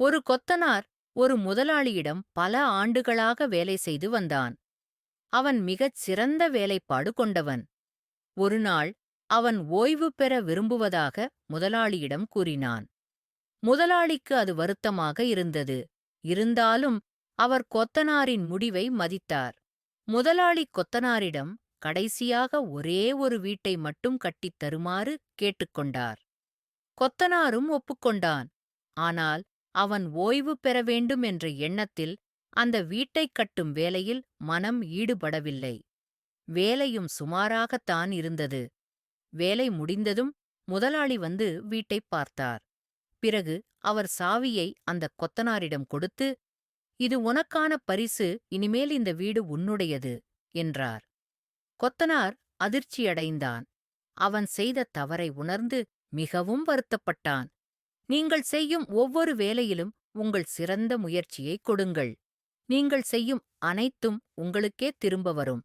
ஒரு கொத்தனார் ஒரு முதலாளியிடம் பல ஆண்டுகளாக வேலை செய்து வந்தான். அவன் மிகச் சிறந்த வேலைப்பாடு கொண்டவன். ஒருநாள் அவன் ஓய்வு பெற விரும்புவதாக முதலாளியிடம் கூறினான். முதலாளிக்கு அது வருத்தமாக இருந்தது. இருந்தாலும் அவர் கொத்தனாரின் முடிவை மதித்தார். முதலாளி கொத்தனாரிடம் கடைசியாக ஒரே ஒரு வீட்டை மட்டும் கட்டித் தருமாறு கேட்டுக்கொண்டார். கொத்தனாரும் ஒப்புக்கொண்டான். ஆனால் அவன் ஓய்வு பெற வேண்டும் என்ற எண்ணத்தில் அந்த வீட்டைக் கட்டும் வேலையில் மனம் ஈடுபடவில்லை. வேலையும் சுமாராகத்தான் இருந்தது. வேலை முடிந்ததும் முதலாளி வந்து வீட்டைப் பார்த்தார். பிறகு அவர் சாவியை அந்தக் கொத்தனாரிடம் கொடுத்து, "இது உனக்கான பரிசு, இனிமேல் இந்த வீடு உன்னுடையது" என்றார். கொத்தனார் அதிர்ச்சியடைந்தான். அவன் செய்த தவறை உணர்ந்து மிகவும் வருத்தப்பட்டான். நீங்கள் செய்யும் ஒவ்வொரு வேலையிலும் உங்கள் சிறந்த முயற்சியை கொடுங்கள். நீங்கள் செய்யும் அனைத்தும் உங்களுக்கே திரும்ப வரும்.